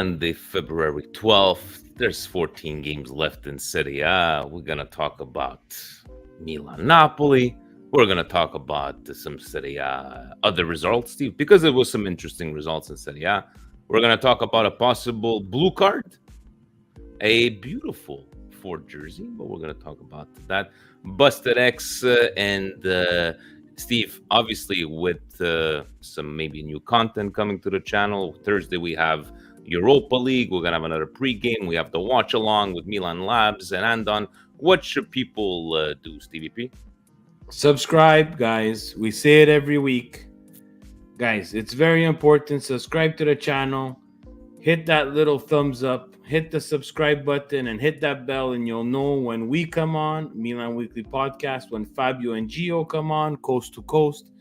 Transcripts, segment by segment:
Monday, February 12th. There's 14 games left in Serie A. We're going to talk about Milan, Napoli. We're going to talk about some Serie A other results, Steve, because there was some interesting results in Serie A. We're going to talk about a possible blue card, a beautiful Ford jersey, but we're going to talk about that. Busted X and Steve, obviously with some maybe new content coming to the channel. Thursday we have Europa League. We're going to have another pregame. We have the watch along with Milan Labs and Andon. What should people do, Stevie P? Subscribe, guys. We say it every week. Guys, it's very important. Subscribe to the channel. Hit that little thumbs up. Hit the subscribe button and hit that bell, and you'll know when we come on, Milan Weekly Podcast, when Fabio and Gio come on, Coast to Coast.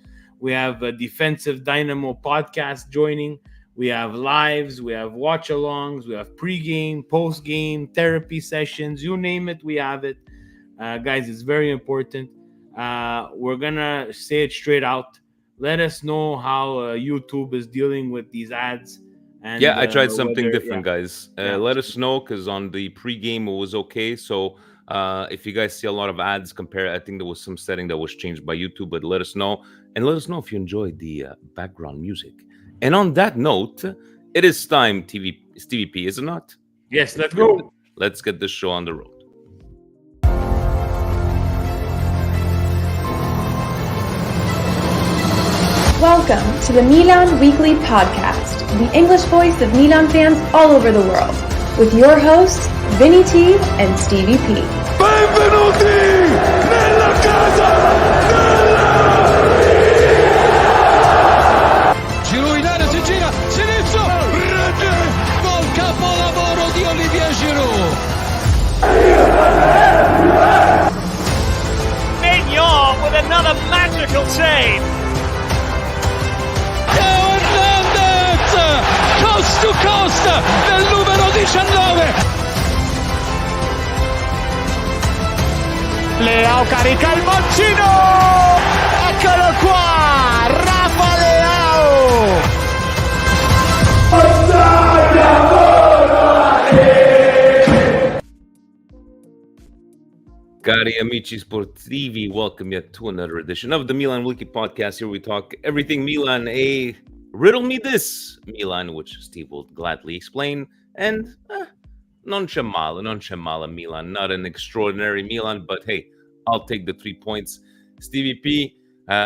We have a Defensive Dynamo podcast joining. We have lives. We have watch-alongs. We have pre-game, post-game, therapy sessions. You name it, we have it. Guys, it's very important. We're going to say it straight out. Let us know how YouTube is dealing with these ads. And, I tried something different, guys. Let us know, because on the pregame it was okay. So if you guys see a lot of ads, I think there was some setting that was changed by YouTube, but let us know. And let us know if you enjoyed the background music. And on that note, it is time, Stevie P, is it not? Yes, let's go. Let's get this show on the road. Welcome to the Milan Weekly Podcast, the English voice of Milan fans all over the world, with your hosts, Vinny T and Stevie P. Benvenuti nella casa Giroud in area, si gira, sinistro, rete, gol capolavoro di Olivier Giroud. Mignon with another magical save. Coast to coast del numero 19. Leao carica il mancino. Eccolo qua, Rafa Leao. Cari amici sportivi, welcome yet to another edition of the Milan Weekly Podcast. Here we talk everything Milan, a riddle me this Milan, which Steve will gladly explain, and non c'è male Milan, not an extraordinary Milan, but hey, I'll take the 3 points. Stevie P,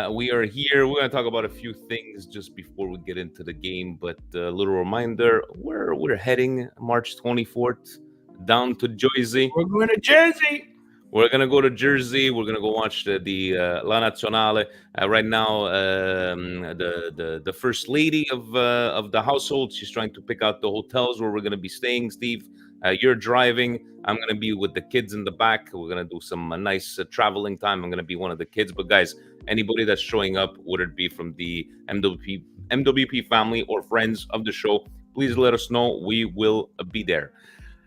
we are here. We're going to talk about a few things just before we get into the game, but a little reminder, we're heading March 24th down to Jersey. We're going to Jersey. We're going to go to Jersey. We're going to go watch the La Nazionale. Right now, the first lady of the household, she's trying to pick out the hotels where we're going to be staying, Steve. You're driving. I'm going to be with the kids in the back. We're going to do some nice traveling time. I'm going to be one of the kids. But guys, anybody that's showing up, whether it be from the MWP family or friends of the show, please let us know. We will be there.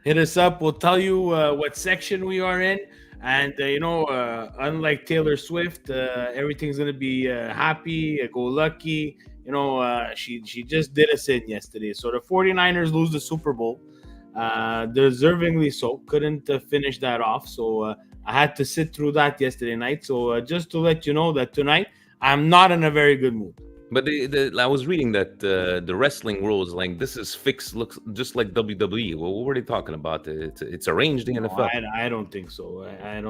Hit us up. We'll tell you what section we are in. And, unlike Taylor Swift, everything's going to be happy, go lucky. She just did us in yesterday. So the 49ers lose the Super Bowl, deservingly so. Couldn't finish that off. So I had to sit through that yesterday night. So just to let you know that tonight, I'm not in a very good mood. But I was reading that the wrestling rules, like, this is fixed, looks just like WWE. Well, what were they talking about? It's arranged in the NFL. I don't think so. I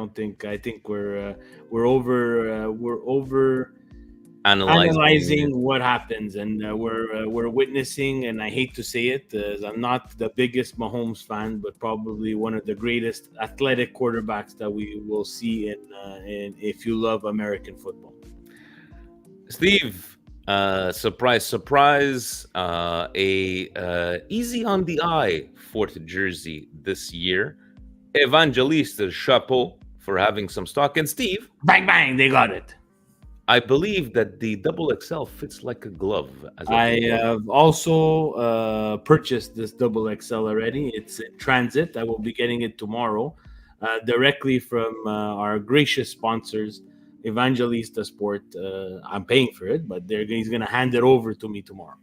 think we're over analyzing what happens, and we're witnessing. And I hate to say it, I'm not the biggest Mahomes fan, but probably one of the greatest athletic quarterbacks that we will see in if you love American football. Steve. Surprise, easy on the eye fourth jersey this year. Evangelista, chapeau for having some stock. And Steve, bang, bang, they got it. I believe that the XXL fits like a glove. I have also purchased this XXL already. It's in transit. I will be getting it tomorrow directly from our gracious sponsors, Evangelista Sport. I'm paying for it, but he's going to hand it over to me tomorrow.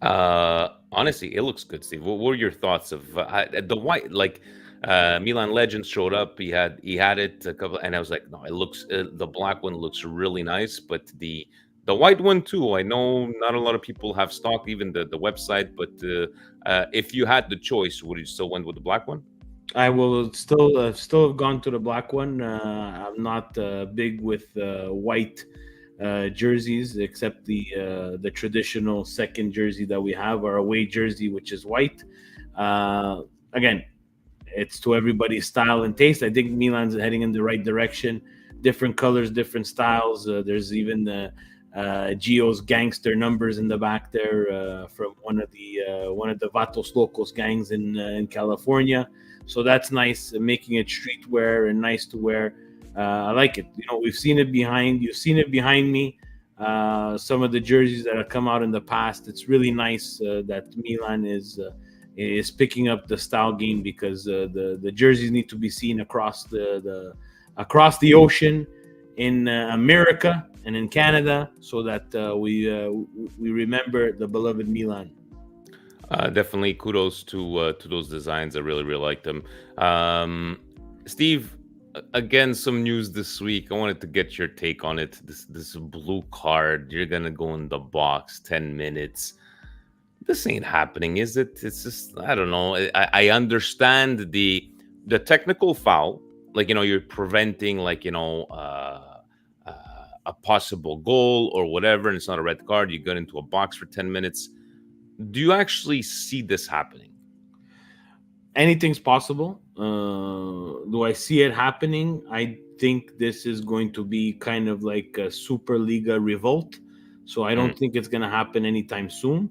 Honestly, it looks good, Steve. What were your thoughts of the white? Like Milan Legends showed up. He had it a couple, and I was like, no, it looks the black one looks really nice, but the white one too. I know not a lot of people have stock, even the website. But if you had the choice, would you still went with the black one? I will still have gone to the black one. I'm not big with white jerseys, except the traditional second jersey that we have, our away jersey, which is white. Again, it's to everybody's style and taste. I think Milan's heading in the right direction. Different colors, different styles. There's even the Gio's gangster numbers in the back there from one of the Vatos Locos gangs in California. So that's nice, making it streetwear and nice to wear. I like it. We've seen it you've seen it behind me. Some of the jerseys that have come out in the past. It's really nice that Milan is picking up the style game, because the jerseys need to be seen across the ocean in America and in Canada, so that we remember the beloved Milan. Definitely kudos to those designs. I really like them. Steve, again, some news this week. I wanted to get your take on it. This blue card, you're gonna go in the box 10 minutes. This ain't happening, is it? It's just, I don't know. I understand the technical foul, like, you're preventing, like, a possible goal or whatever, and it's not a red card. You get into a box for 10 minutes. Do you actually see this happening? Anything's possible. Do I see it happening? I think this is going to be kind of like a Superliga revolt. So I don't think it's going to happen anytime soon.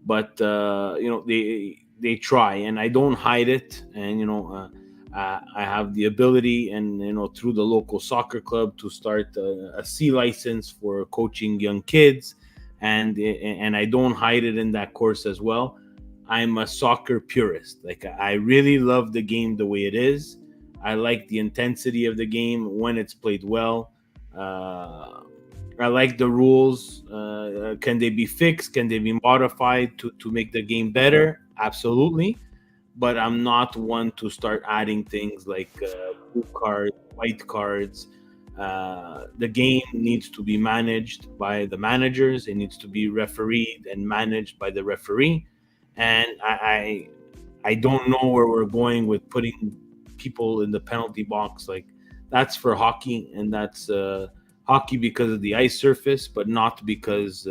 But they try, and I don't hide it. And I have the ability, and through the local soccer club, to start a C license for coaching young kids. And I don't hide it in that course as well. I'm a soccer purist. Like, I really love the game the way it is. I like the intensity of the game when it's played well. I like the rules. Can they be fixed? Can they be modified to make the game better? Absolutely. But I'm not one to start adding things like blue cards, white cards. The game needs to be managed by the managers. It needs to be refereed and managed by the referee. And I don't know where we're going with putting people in the penalty box. Like, that's for hockey, and that's hockey because of the ice surface, but not because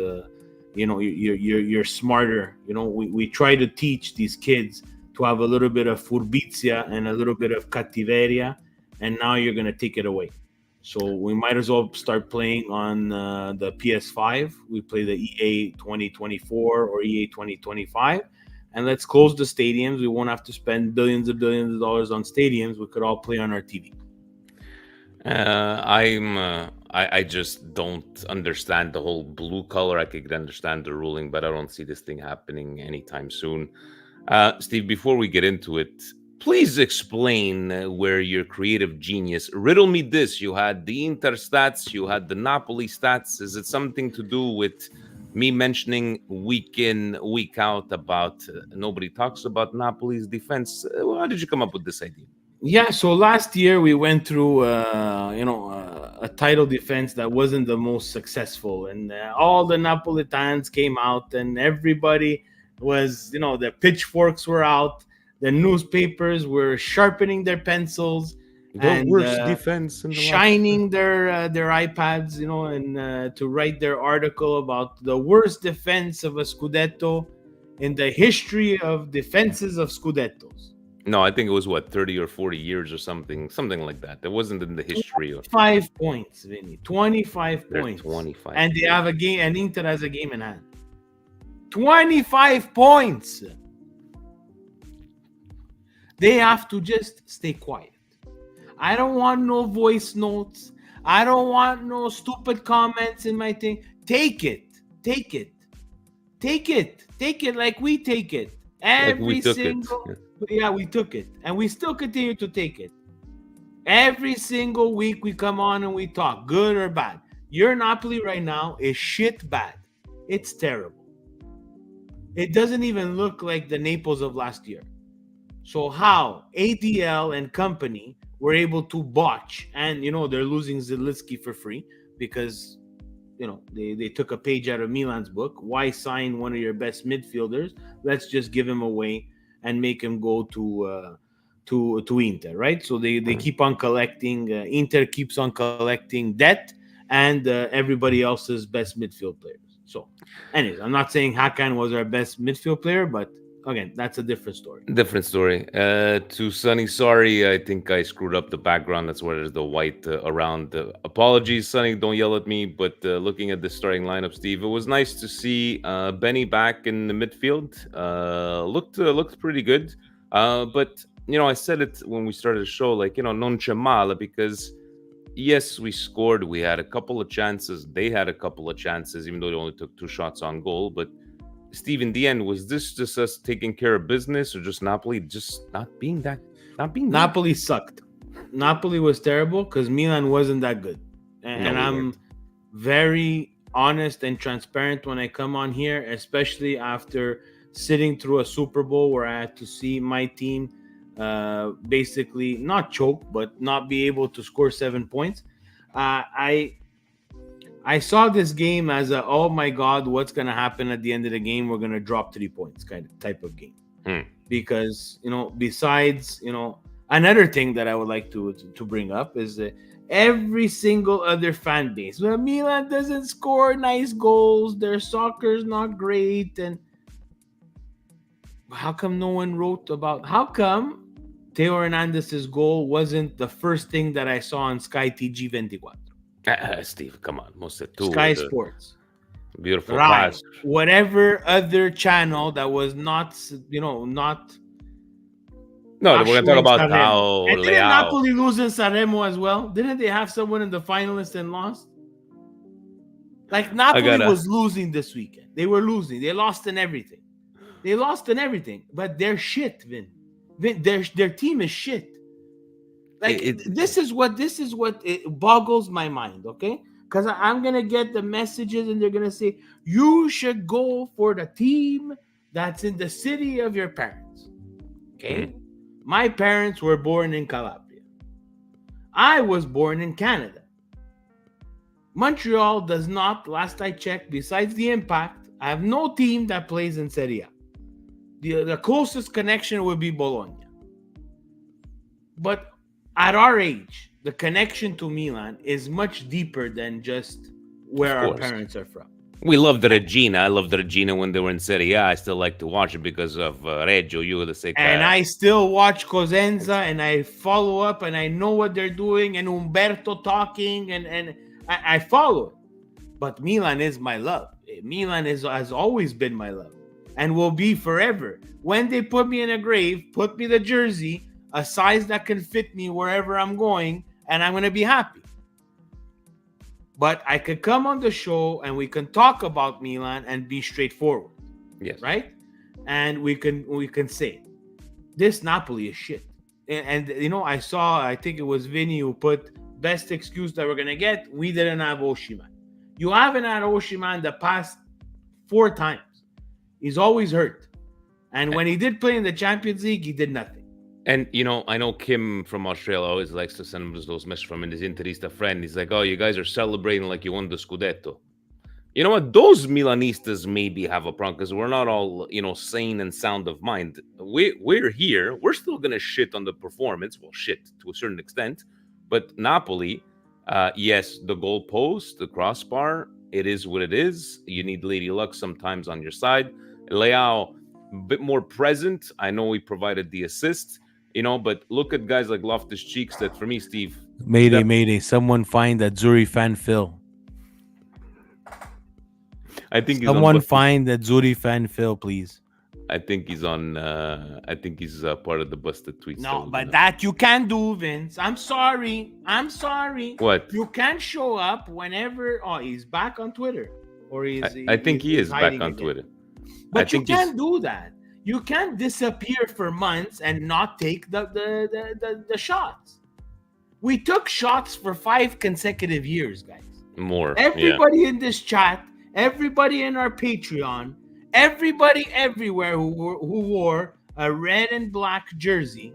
you're smarter. We try to teach these kids to have a little bit of furbizia and a little bit of cattiveria, and now you're going to take it away. So we might as well start playing on the PS5. We play the EA 2024 or EA 2025, and let's close the stadiums. We won't have to spend billions of dollars on stadiums. We could all play on our TV. I just don't understand the whole blue color. I could understand the ruling, but I don't see this thing happening anytime soon. Steve, before we get into it, please explain where your creative genius. Riddle me this. You had the Inter stats, you had the Napoli stats. Is it something to do with me mentioning week in, week out about nobody talks about Napoli's defense? How did you come up with this idea? Yeah, so last year we went through, a title defense that wasn't the most successful, and all the Napolitans came out, and everybody was, the pitchforks were out, the newspapers were sharpening their pencils, The worst defense in the shining their iPads, and to write their article about the worst defense of a Scudetto in the history of defenses of Scudettos. No, I think it was 30 or 40 years or something like that. That wasn't in the history of 5 points, Vinny. 25 They're points. 25. And they have a game, and Inter has a game in hand. 25 points. They have to just stay quiet. I don't want no voice notes. I don't want no stupid comments in my thing. Take it. Take it. Take it. Take it like we take it. We took it. Yeah, we took it. And we still continue to take it. Every single week we come on and we talk, good or bad. Your Napoli right now is shit bad. It's terrible. it doesn't even look like the Naples of last year. So how ADL and company were able to botch, and they're losing Zielinski for free because they took a page out of Milan's book. Why sign one of your best midfielders? Let's just give him away and make him go to Inter, right? So they keep on collecting. Inter keeps on collecting debt and everybody else's best midfield players. So, anyways, I'm not saying Hakan was our best midfield player, but again, that's a different story. Different story. To Sunny, sorry, I think I screwed up the background. That's where there's the white around. Apologies, Sunny, don't yell at me. But looking at the starting lineup, Steve, it was nice to see Benny back in the midfield. Looked pretty good. But I said it when we started the show, like non c'è male, because yes, we scored. We had a couple of chances. They had a couple of chances, even though they only took 2 shots on goal. But Steve, in the end, was this just us taking care of business, or just Napoli just not being good? Napoli sucked. Napoli was terrible because Milan wasn't that good. And I'm very honest and transparent when I come on here, especially after sitting through a Super Bowl where I had to see my team basically not choke, but not be able to score 7 points. I saw this game as a, oh my God, what's going to happen at the end of the game? We're going to drop 3 points kind of type of game. Because, besides, another thing that I would like to bring up is that every single other fan base, well, Milan doesn't score nice goals. Their soccer's not great. And how come no one wrote about, how come Teo Hernandez's goal wasn't the first thing that I saw on Sky TG 24? Steve, come on. Sky Sports. Beautiful right. pass. Whatever other channel that was not, not. No, we're going to talk about how and didn't Napoli lose in Sanremo as well? Didn't they have someone in the finalists and lost? Like Napoli was losing this weekend. They were losing. They lost in everything. But they're shit, Vin. Their team is shit. Like this is what it boggles my mind, okay? Because I'm gonna get the messages and they're gonna say you should go for the team that's in the city of your parents. Okay, my parents were born in Calabria. I was born in Canada. Montreal does not. Last I checked, besides the Impact, I have no team that plays in Serie A. The closest connection would be Bologna, but at our age, the connection to Milan is much deeper than just where our parents are from. We love the Regina. I loved the Regina when they were in Serie A. I still like to watch it because of Reggio, Juventus. And I still watch Cosenza, and I follow up, and I know what they're doing, and Umberto talking, and I follow it. But Milan is my love. Milan has always been my love and will be forever. When they put me in a grave, put me the jersey, a size that can fit me wherever I'm going, and I'm going to be happy. But I could come on the show and we can talk about Milan and be straightforward. Yes. Right? And we can say, this Napoli is shit. And I think it was Vinny who put best excuse that we're going to get. We didn't have Osimhen. You haven't had Osimhen the past 4 times. He's always hurt. And when he did play in the Champions League, he did nothing. And, I know Kim from Australia always likes to send us those messages from his Interista friend. He's like, oh, you guys are celebrating like you won the Scudetto. You know what? Those Milanistas maybe have a problem because we're not all, sane and sound of mind. We're here. We're still going to shit on the performance. Well, shit to a certain extent. But Napoli, yes, the goalpost, the crossbar, it is what it is. You need Lady Luck sometimes on your side. Leao, a bit more present. I know he provided the assist. But look at guys like Loftus-Cheeks that, for me, Steve... Mayday. Someone find that Zuri fan Phil. I think someone find that Zuri fan Phil, please. I think he's on... I think he's part of the busted tweets. No, but that you can't do, Vince. I'm sorry. What? You can't show up whenever... Oh, he's back on Twitter. Or I think he is back on Twitter. But you can't do that. You can't disappear for months and not take the shots. We took shots for 5 consecutive years, guys. More. Everybody in this chat, everybody in our Patreon, Everybody everywhere who wore a red and black jersey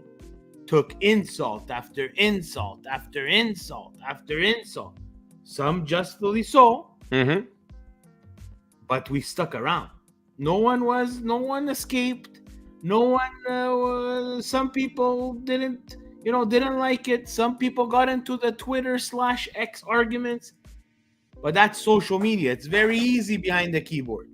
took insult after insult after insult after insult. Some justly so, Mm-hmm. but we stuck around. No one escaped. No one. Some people didn't like it. Some people got into the Twitter/X arguments. But that's social media. It's very easy behind the keyboard.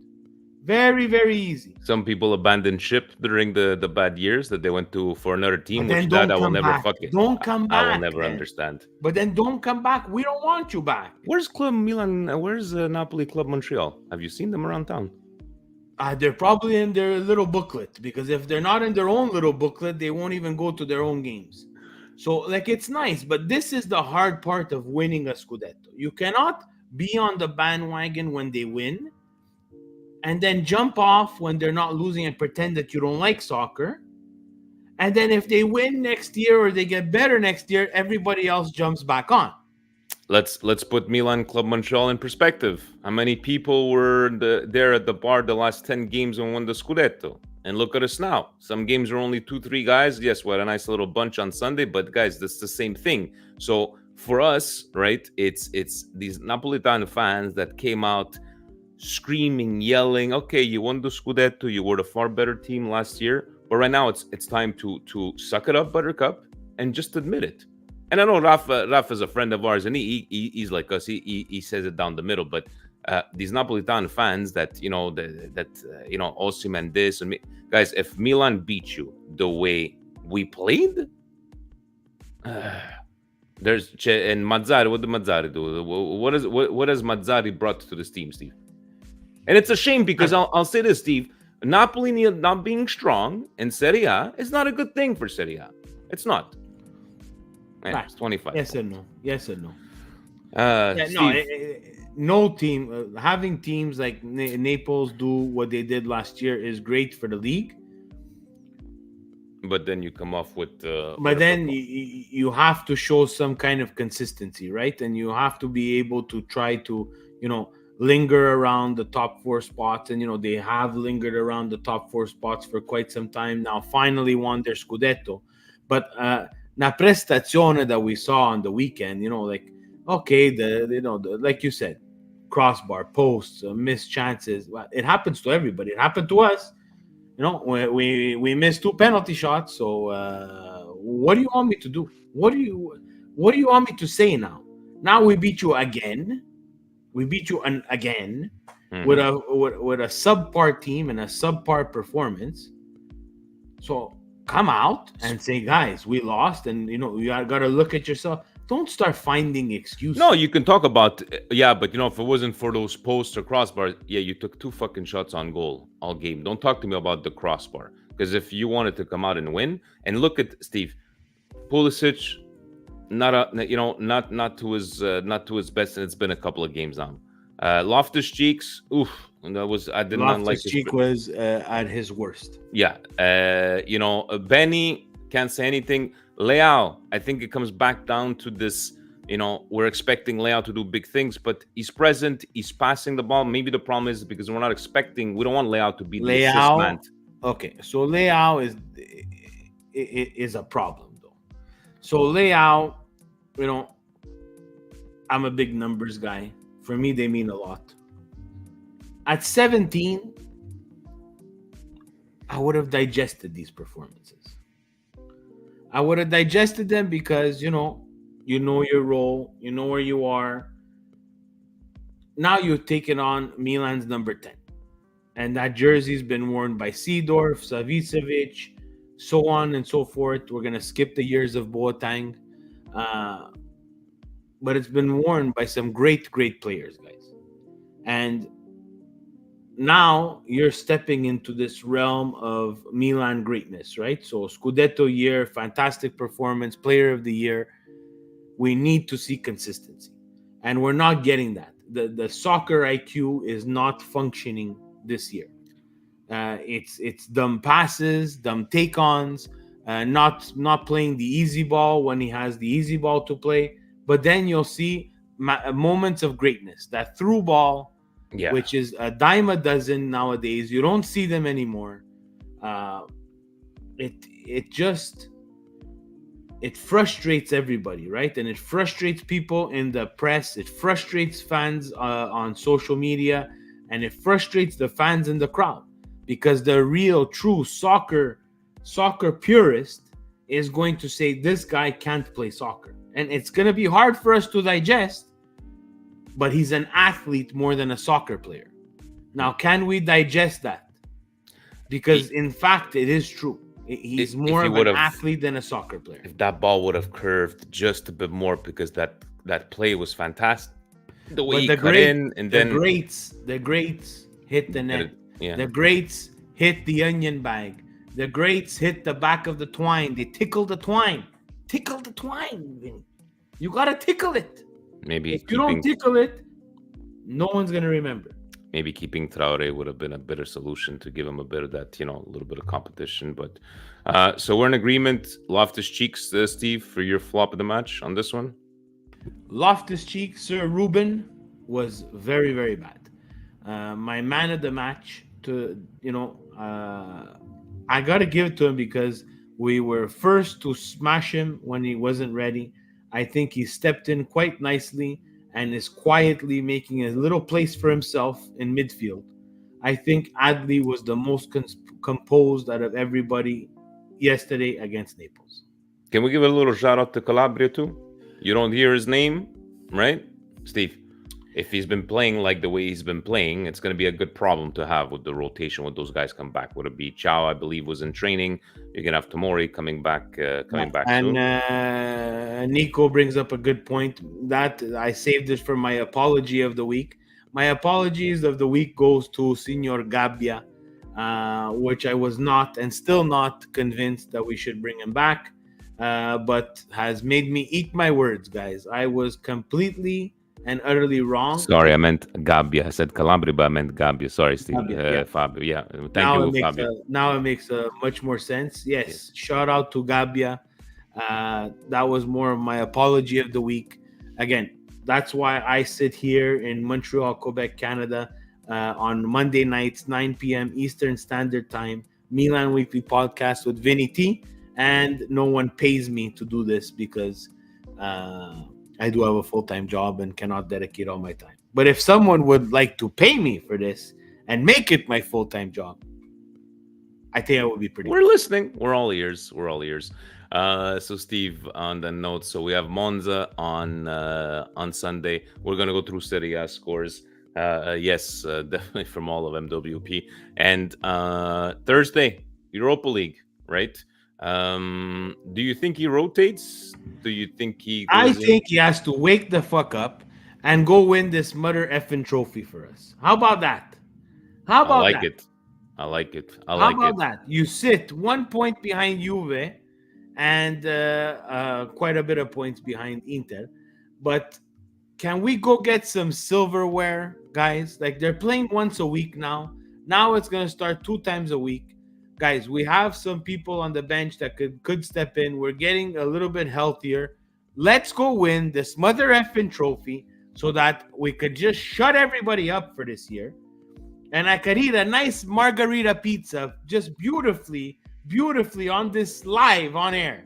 Very, very easy. Some people abandoned ship during the bad years that they went to for another team, But which then that don't I will come never back. fuck it. Don't come I will back, never then. understand. But then don't come back. We don't want you back. Where's Club Milan? Where's Napoli Club Montreal? Have you seen them around town? They're probably in their little booklet, because if they're not in their own little booklet, they won't even go to their own games. So, like, it's nice, but this is the hard part of winning a Scudetto. You cannot be on the bandwagon when they win and then jump off when they're not losing and pretend that you don't like soccer. And then if they win next year or they get better next year, everybody else jumps back on. Let's put Milan Club Montreal in perspective. How many people were there at the bar the last 10 games and won the Scudetto? And look at us now. Some games are only 2-3 guys. Yes, we had a nice little bunch on Sunday, but guys, that's the same thing. So for us, right, it's these Napolitan fans that came out screaming, yelling, okay, you won the Scudetto, you were the far better team last year, but right now it's time to suck it up, Buttercup, and just admit it. And I know Rafa's a friend of ours, and he's like us. He says it down the middle, but these Napolitan fans that Osimhen this and me, guys, if Milan beat you the way we played, there's and Mazzari. What did Mazzari do? What has Mazzari brought to this team, Steve? And it's a shame because I'll say this, Steve. Napoli not being strong in Serie A is not a good thing for Serie A. It's not. Man, it's 25. Yes and no. Yes and no. Steve, no team having teams like Naples do what they did last year is great for the league. But then you come off with. But then you have to show some kind of consistency, right? And you have to be able to try to, linger around the top 4 spots. And, they have lingered around the top 4 spots for quite some time now. Finally won their Scudetto. But na prestazione that we saw on the weekend, okay, like you said, crossbar, posts, missed chances. Well, it happens to everybody. It happened to us. We missed 2 penalty shots. So what do you want me to do? What do you want me to say now? Now we beat you again. We beat you again with a subpar team and a subpar performance. So come out and say, guys, we lost, and you got to look at yourself. Don't start finding excuses. No, you can talk about but if it wasn't for those posts or crossbars, you took 2 fucking shots on goal all game. Don't talk to me about the crossbar, because if you wanted to come out and win, and look at Steve Pulisic, not to his best, and it's been a couple of games now. Loftus-Cheeks, I did not like Loftus-Cheek was at his worst. Yeah, Benny, can't say anything. Leao, I think it comes back down to this. We're expecting Leao to do big things, but he's present. He's passing the ball. Maybe the problem is because we don't want Leao to be the assist man. Okay, so Leao is a problem though. So Leao, I'm a big numbers guy. For me, they mean a lot. At 17, I would have digested these performances. I would have digested them because, you know your role, you know where you are. Now you've taken on Milan's number 10. And that jersey's been worn by Seedorf, Savicevic, so on and so forth. We're going to skip the years of Boateng. But it's been worn by some great, great players, guys. And now you're stepping into this realm of Milan greatness, right? So Scudetto year, fantastic performance, player of the year. We need to see consistency. And we're not getting that. The soccer IQ is not functioning this year. It's dumb passes, dumb take-ons, not playing the easy ball when he has the easy ball to play. But then you'll see moments of greatness. That through ball, Yeah. which is a dime a dozen nowadays. You don't see them anymore. It frustrates everybody, right? And it frustrates people in the press. It frustrates fans on social media, and it frustrates the fans in the crowd, because the real, true soccer purist is going to say this guy can't play soccer, and it's going to be hard for us to digest. But he's an athlete more than a soccer player. Now, can we digest that? Because in fact, it is true. He's more of an athlete than a soccer player. If that ball would have curved just a bit more, because that play was fantastic. The way he cut in, and then the greats hit the net. The greats hit the onion bag. The greats hit the back of the twine. They tickle the twine. Tickle the twine. You gotta tickle it. Maybe if you don't tickle it, no one's gonna remember. Maybe keeping Traore would have been a better solution to give him a bit of that, a little bit of competition. But so we're in agreement. Loftus-Cheeks, Steve, for your flop of the match on this one. Loftus-Cheeks, Sir Ruben, was very, very bad. My man of the match, I gotta give it to him because we were first to smash him when he wasn't ready. I think he stepped in quite nicely and is quietly making a little place for himself in midfield. I think Adli was the most composed out of everybody yesterday against Naples. Can we give a little shout out to Calabria too? You don't hear his name, right? Steve, if he's been playing like the way he's been playing, it's going to be a good problem to have with the rotation when those guys come back. Would it be Chow, I believe, was in training. You're going to have Tomori coming back soon. And Nico brings up a good point. That I saved this for my apology of the week. My apologies of the week goes to Signor Gabbia, which I was not and still not convinced that we should bring him back, but has made me eat my words, guys. I was completely and utterly wrong. Sorry, I meant Gabbia. I said Calabria, but I meant Gabbia. Sorry, Steve. Fabio. Yeah, thank you, Fabio. Now it makes much more sense. Yes, shout out to Gabbia. That was more of my apology of the week. Again, that's why I sit here in Montreal, Quebec, Canada, on Monday nights, 9 p.m. Eastern Standard Time, Milan Weekly Podcast with Vinny T. And no one pays me to do this because I do have a full-time job and cannot dedicate all my time. But if someone would like to pay me for this and make it my full-time job, I think I would be pretty. We're listening. We're all ears. So Steve, on the notes, so we have Monza on Sunday. We're gonna go through Serie A scores. Yes, definitely from all of MWP. And Thursday, Europa League, right? Do you think he rotates? Do you think he think he has to wake the fuck up and go win this mother effing trophy for us. How about that? I like it. How about that? You sit 1 point behind Juve and quite a bit of points behind Inter. But can we go get some silverware, guys? Like, they're playing once a week now. Now it's going to start 2 times a week. Guys, we have some people on the bench that could step in. We're getting a little bit healthier. Let's go win this mother effing trophy so that we could just shut everybody up for this year. And I could eat a nice margarita pizza just beautifully on this live on air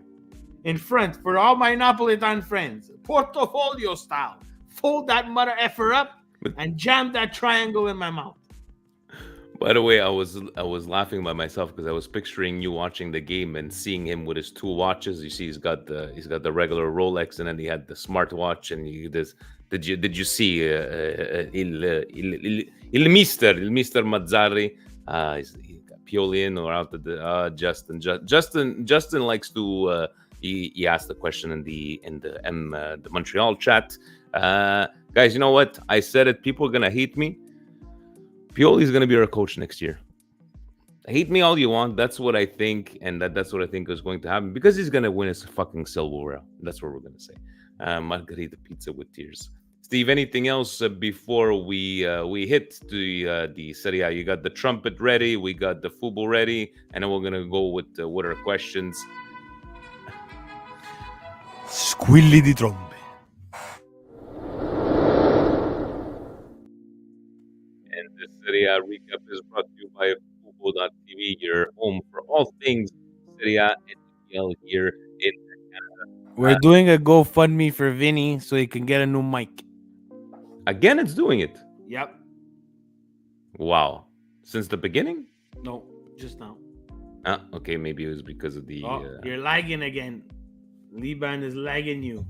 in front for all my Napolitan friends. Portfolio style. Fold that mother effer up and jam that triangle in my mouth. By the way, I was laughing by myself because I was picturing you watching the game and seeing him with his 2 watches. You see, he's got the regular Rolex, and then he had the smartwatch. And did you see il Mister Mazzarri? He's got Pioli in or out of the Justin likes to. He asked the question in the Montreal chat. Guys, you know what? I said it. People are gonna hate me. Pioli's going to be our coach next year. Hate me all you want. That's what I think, and that's what I think is going to happen because he's going to win his fucking silverware. That's what we're going to say. Margarita pizza with tears. Steve, anything else before we hit the Serie A? You got the trumpet ready. We got the football ready, and then we're going to go with our questions. Squilli di trombe. by Fubo.tv, your home for all things Serie A and EPL here in We're doing a GoFundMe for Vinny so he can get a new mic. again. It's doing it. Yep. Wow, since the beginning. No, just now. Okay, maybe it was because of the. You're lagging again. Liban is lagging you.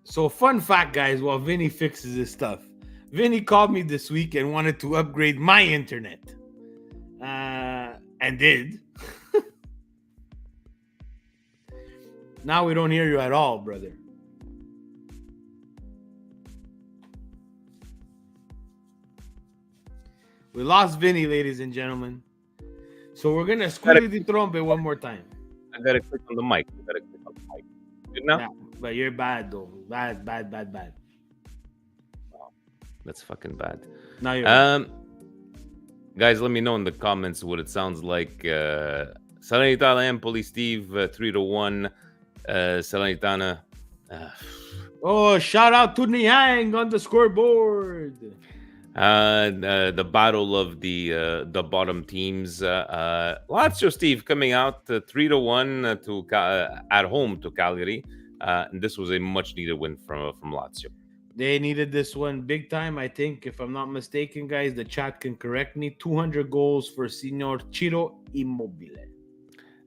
So, fun fact, guys, while Vinny fixes his stuff, Vinny called me this week and wanted to upgrade my internet. And did. Now we don't hear you at all, brother. We lost Vinny, ladies and gentlemen. So we're gonna squeeze the trompe one more time. I gotta click on the mic. Good now? Yeah, but you're bad though. Bad. Wow, that's fucking bad. Now you're guys, let me know in the comments what it sounds like. Salernitana Empoli, Steve, 3-1. Salernitana. Oh, shout out to Niang on the scoreboard. The battle of the bottom teams. Lazio, Steve, coming out 3-1 to at home to Cagliari. And this was a much needed win from Lazio. They needed this one big time, I think. If I'm not mistaken, guys, the chat can correct me. 200 goals for Signor Ciro Immobile.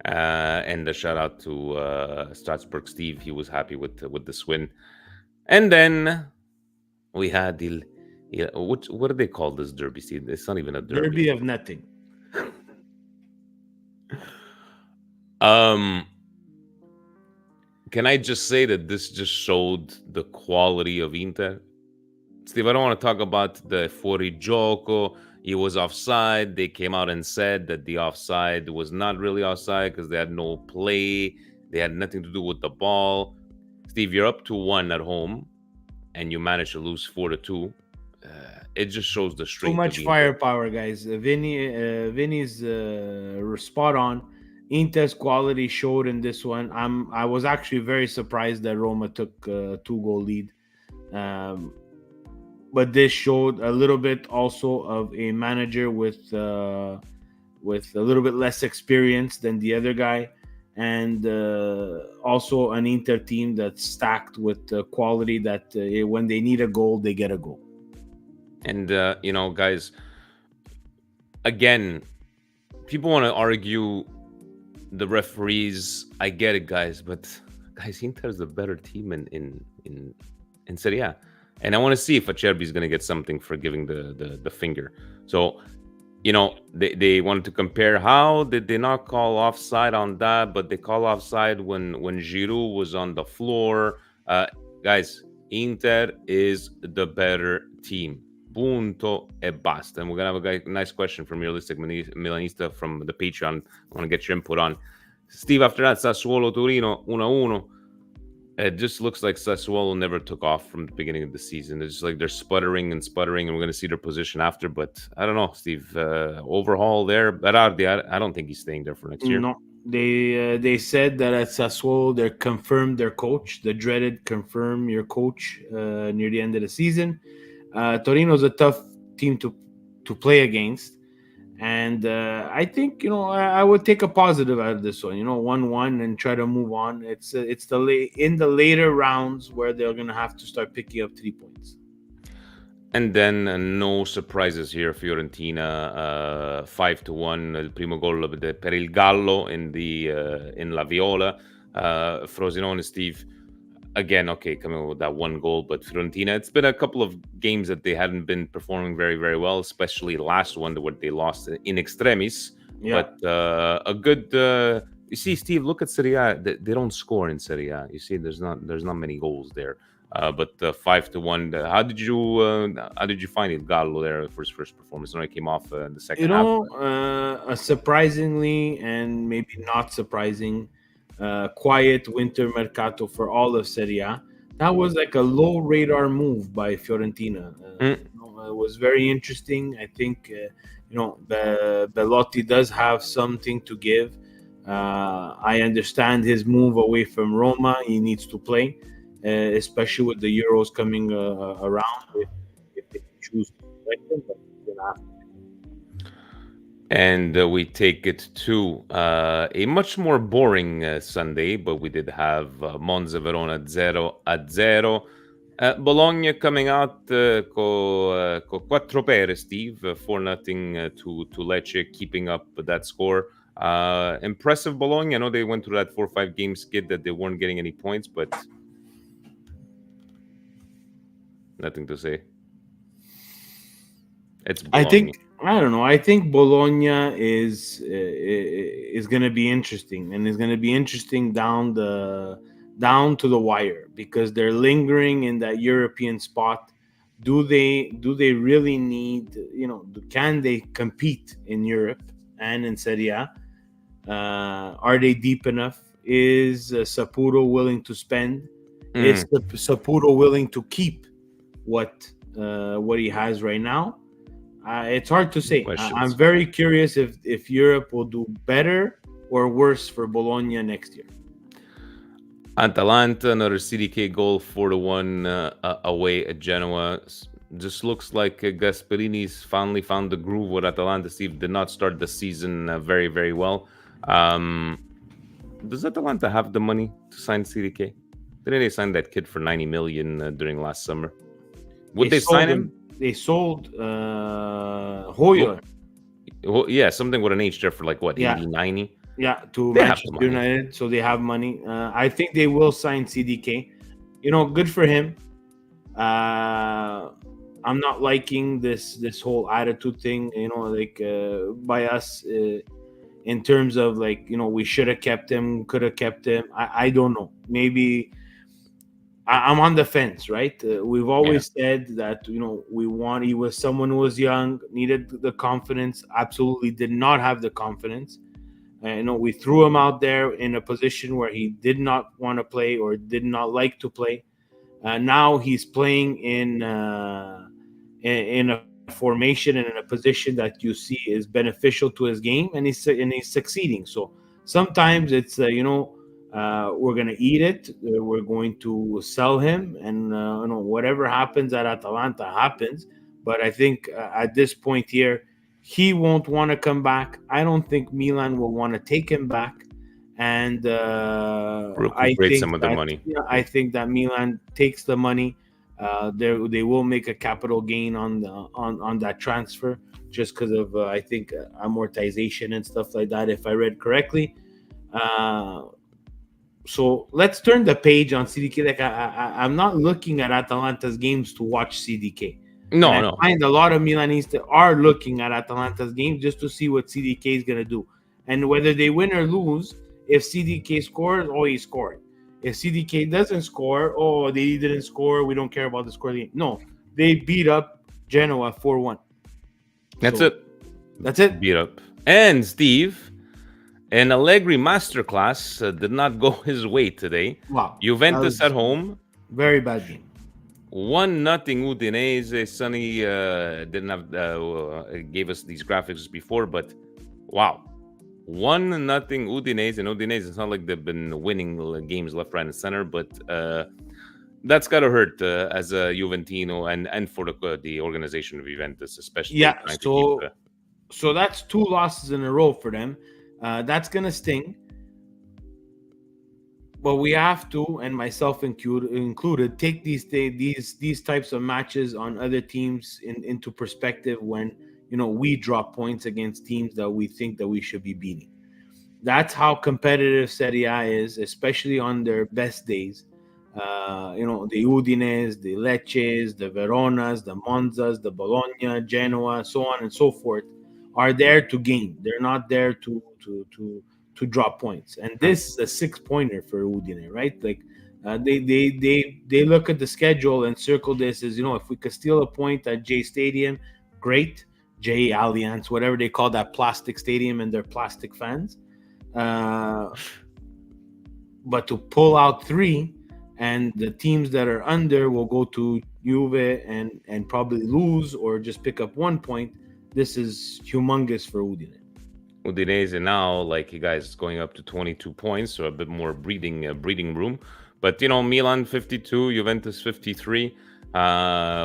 And a shout out to Strasbourg Steve. He was happy with this win. And then we had what do they call this derby, Steve? It's not even a derby. Derby of nothing. Can I just say that this just showed the quality of Inter? Steve, I don't want to talk about the fuori gioco. He was offside. They came out and said that the offside was not really offside because they had no play. They had nothing to do with the ball. Steve, you're up 2-1 at home, and you managed to lose 4-2. It just shows the strength. Too much firepower, guys. Vinny's spot on. Inter's quality showed in this one. I was actually very surprised that Roma took a 2-goal lead. But this showed a little bit also of a manager with a little bit less experience than the other guy, and also an Inter team that's stacked with quality that when they need a goal, they get a goal. And, guys, again, people want to argue the referees. I get it, guys, but guys, Inter's the better team in Serie A. And I want to see if Acerbi is going to get something for giving the finger. So, they wanted to compare. How did they not call offside on that, but they call offside when Giroud was on the floor? Guys, Inter is the better team. Punto e basta. And we're going to have a nice question from Realistic Milanista from the Patreon. I want to get your input on. Steve, after that, Sassuolo Torino 1-1. It just looks like Sassuolo never took off from the beginning of the season. It's just like they're sputtering, and we're going to see their position after. But I don't know, Steve. Overhaul there. Berardi, I don't think he's staying there for next year. No, they said that at Sassuolo they confirmed their coach, the dreaded confirm your coach near the end of the season. Torino's a tough team to play against. And I think, I would take a positive out of this one, 1-1 and try to move on. It's in the later rounds where they're going to have to start picking up 3 points. And then no surprises here. Fiorentina 5-1, il primo gol per il Gallo in La Viola. Frosinone, Steve, again, okay, coming with that 1 goal, but Fiorentina, it's been a couple of games that they hadn't been performing very, very well, especially last one where they lost in extremis. Yeah. But a good, you see, Steve, look at Serie A. They don't score in Serie A. You see, there's not many goals there. But 5-1. How did you find it, Gallo, there for his first performance? When it came off in the second half. Surprisingly and maybe not surprising. Quiet winter mercato for all of Serie A. That was like a low radar move by Fiorentina. It was very interesting. I think Belotti does have something to give. I understand his move away from Roma. He needs to play, especially with the Euros coming around. If they choose to select him, but And we take it to a much more boring Sunday, but we did have Monza Verona 0-0. Bologna coming out con 4 pere, Steve, 4-0 to Lecce, keeping up that score. Impressive Bologna. I know they went through that 4 or 5 game skid that they weren't getting any points, but nothing to say. It's Bologna. I don't know. I think Bologna is going to be interesting, and is going to be interesting down to the wire, because they're lingering in that European spot. Do they really need? Can they compete in Europe and in Serie A? Are they deep enough? Is Saputo willing to spend? Is Saputo willing to keep what he has right now? It's hard to say. I'm very curious if Europe will do better or worse for Bologna next year. Atalanta, another CDK goal, 4-1 away at Genoa. Just looks like Gasperini's finally found the groove with Atalanta. Steve did not start the season very, very well. Does Atalanta have the money to sign CDK? Didn't they sign that kid for 90 million during last summer? Would they sign him? They sold Hoyer. Yeah, something with an H there for like what, 80, 90? Yeah, to Manchester United, so they have money. I think they will sign CDK. Good for him. I'm not liking this whole attitude thing, by us in terms of we should have kept him, could have kept him. I don't know. Maybe I'm on the fence, right? We've always said that, he was someone who was young, needed the confidence, absolutely did not have the confidence. We threw him out there in a position where he did not want to play or did not like to play. Now he's playing in a formation and in a position that you see is beneficial to his game, and he's succeeding. So sometimes it's we're going to eat it. We're going to sell him, and whatever happens at Atalanta happens. But I think at this point here, he won't want to come back. I don't think Milan will want to take him back, and I think some of the money. I think that Milan takes the money. They will make a capital gain on that transfer, just because of I think amortization and stuff like that, if I read correctly. So let's turn the page on CDK. I'm not looking at Atalanta's games to watch CDK. No. I find a lot of Milanists are looking at Atalanta's games just to see what CDK is going to do. And whether they win or lose, if CDK scores, he scored. If CDK doesn't score, they didn't score, we don't care about the score. No, they beat up Genoa 4-1. That's it. Beat up. And Steve, an Allegri masterclass did not go his way today. Wow. Juventus at home. Very bad game. 1-0 Udinese. Sonny didn't have gave us these graphics before, but wow. 1-0 Udinese. And Udinese, it's not like they've been winning games left, right, and center, but that's got to hurt as a Juventino and for the organization of Juventus, especially. Yeah, so that's 2 losses in a row for them. That's going to sting. But we have to, and myself included, take these types of matches on other teams into perspective when we drop points against teams that we think that we should be beating. That's how competitive Serie A is, especially on their best days. The Udines, the Lecces, the Veronas, the Monzas, the Bologna, Genoa, so on and so forth, are there to gain. They're not there to drop points. And this is a 6-pointer for Udine, right? They look at the schedule and circle this as, if we could steal a point at J Stadium, great. J Allianz, whatever they call that plastic stadium and their plastic fans. But to pull out 3, and the teams that are under will go to Juve and probably lose or just pick up 1 point. This is humongous for Udine. Udinese now, you guys, going up to 22 points, so a bit more breathing room. But Milan 52, Juventus 53.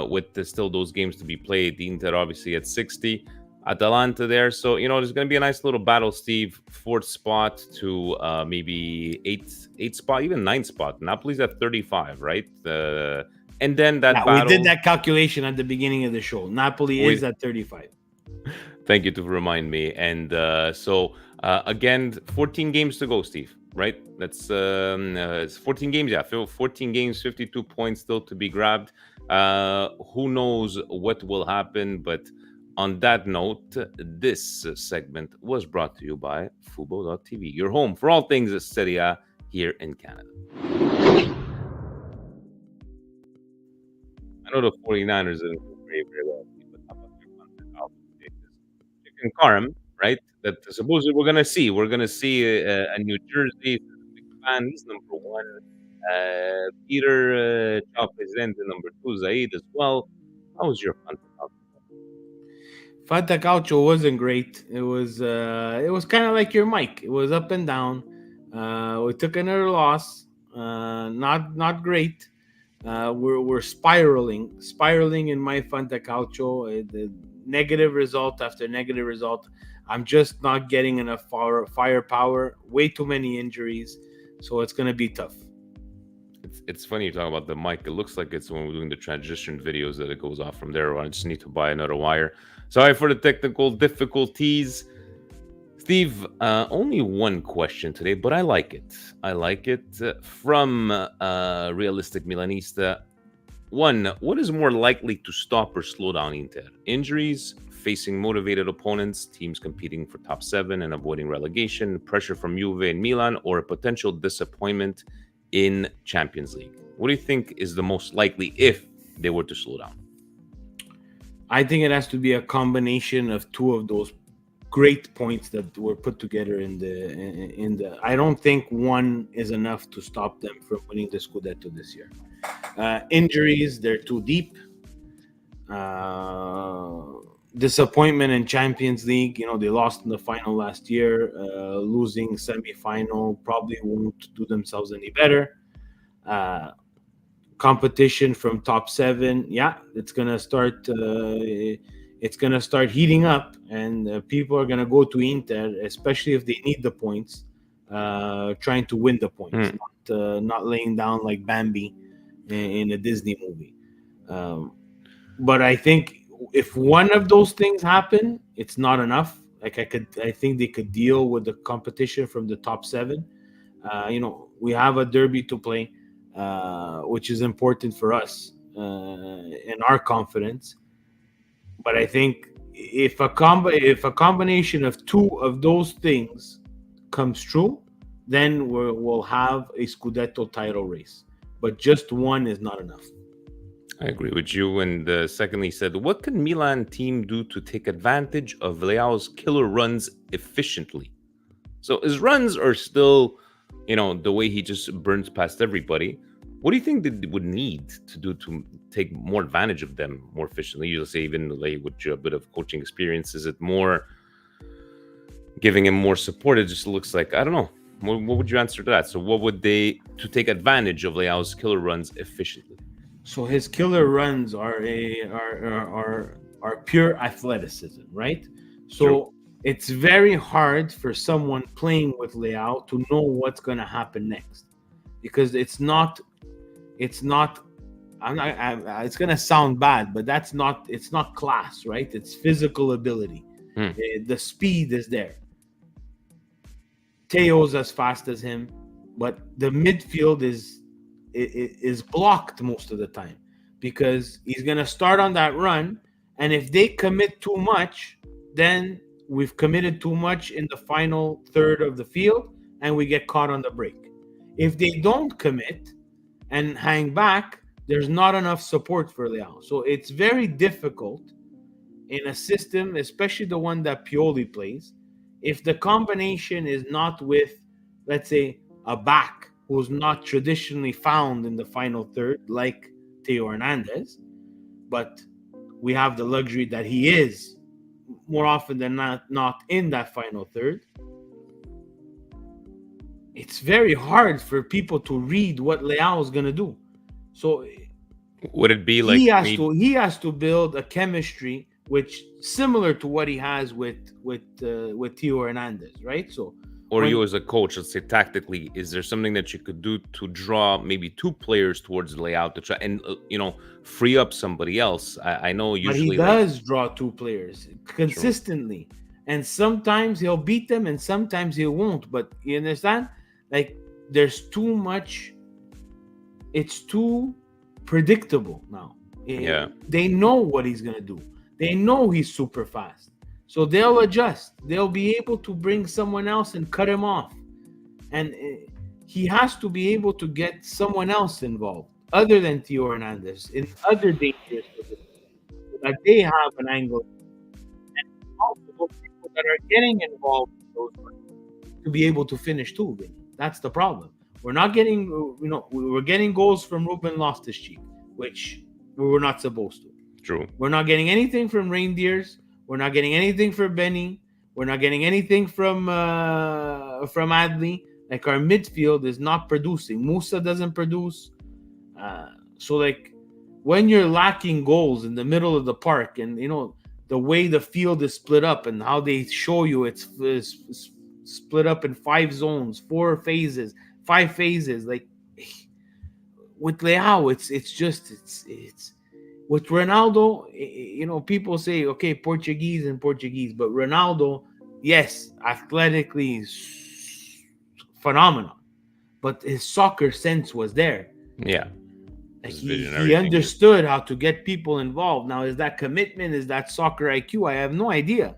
with still those games to be played. The Inter obviously at 60, Atalanta there. So, there's going to be a nice little battle, Steve. 4th spot to maybe 8th spot, even 9th spot. Napoli's at 35, right? And then that battle. We did that calculation at the beginning of the show. Napoli is at 35. Thank you to remind me. And again, 14 games to go, Steve, right? That's it's 14 games. Yeah, 14 games, 52 points still to be grabbed. Who knows what will happen? But on that note, this segment was brought to you by Fubo.tv, your home for all things Serie A here in Canada. I know the 49ers didn't do very, very well, but how about your content? You can Karim, right? That supposedly we're gonna see. We're gonna see a New Jersey big fan. He's number 1. Peter Ciao Presidente, number 2. Zaid as well. How was your content? Fantacalcio wasn't great. It was kind of like your mic. It was up and down. We took another loss. Not great. We're spiraling in my Fantacalcio. The negative result after negative result. I'm just not getting enough firepower. Way too many injuries, so it's gonna be tough. It's funny you talk about the mic. It looks like it's when we're doing the transition videos that it goes off from there. I just need to buy another wire. Sorry for the technical difficulties. Steve, only one question today, but I like it. From Realistic Milanista. 1, what is more likely to stop or slow down Inter? Injuries, facing motivated opponents, teams competing for top 7 and avoiding relegation, pressure from Juve and Milan, or a potential disappointment in Champions League? What do you think is the most likely if they were to slow down? I think it has to be a combination of 2 of those great points that were put together in the. I don't think one is enough to stop them from winning the Scudetto this year. Injuries, they're too deep. Disappointment in Champions League. They lost in the final last year. Losing semi-final probably won't do themselves any better. Competition from top 7, it's gonna start. It's gonna start heating up, and people are gonna go to Inter, especially if they need the points, trying to win the points, not laying down like Bambi in a Disney movie. But I think if one of those things happen, it's not enough. I think they could deal with the competition from the top 7. We have a derby to play, which is important for us and our confidence. But I think if a combination of 2 of those things comes true, then we'll have a Scudetto title race. But just one is not enough. I agree with you. And secondly, said, what can Milan team do to take advantage of Leao's killer runs efficiently? So his runs are still, the way he just burns past everybody. What do you think they would need to do to take more advantage of them more efficiently? You'll say, even like with a bit of coaching experience, is it more giving him more support? It just looks like, I don't know. What would you answer to that? So what would they to take advantage of Leao's killer runs efficiently? So his killer runs are pure athleticism, right? So True. It's very hard for someone playing with Leao to know what's going to happen next, because it's not. It's going to sound bad, but it's not class, right? It's physical ability. The speed is there. Teo's as fast as him, but the midfield is blocked most of the time because he's going to start on that run, and if they commit too much, then we've committed too much in the final third of the field and we get caught on the break. If they don't commit and hang back, there's not enough support for Leao. So it's very difficult in a system, especially the one that Pioli plays, if the combination is not with, let's say, a back who's not traditionally found in the final third, like Theo Hernandez, but we have the luxury that he is more often than not in that final third. It's very hard for people to read what Leao is going to do. So Would it be like maybe, he has to build a chemistry which similar to what he has with Theo Hernandez, right? So or when you as a coach, let's say tactically, is there something that you could do to draw maybe two players towards the layout to try and free up somebody else? I know but he usually like does draw two players true, consistently, and sometimes he'll beat them and sometimes he won't. But you understand, like there's too much. It's too predictable now. yeah, They know what he's gonna do. They know he's super fast, so they'll adjust. They'll be able to bring someone else and cut him off, and he has to be able to get someone else involved other than Theo Hernandez in other dangerous positions so that they have an angle, and also those people that are getting involved in those to be able to finish too. Vinny. That's the problem. We're not getting, we're getting goals from Ruben Loftus-Cheek, which we were not supposed to. true. We're not getting anything from Reindeers. We're not getting anything from Benny. We're not getting anything from Adley. Like our midfield is not producing. Musa doesn't produce. So like when you're lacking goals in the middle of the park, and the way the field is split up and how they show you it's split up in 5 zones, 4 phases, 5 phases. Like with Leao, it's with Ronaldo. People say okay, Portuguese, but Ronaldo, yes, athletically phenomenal, but his soccer sense was there. Yeah. Like His vision, he everything. understood how to get people involved. Now, is that commitment? Is that soccer IQ? I have no idea.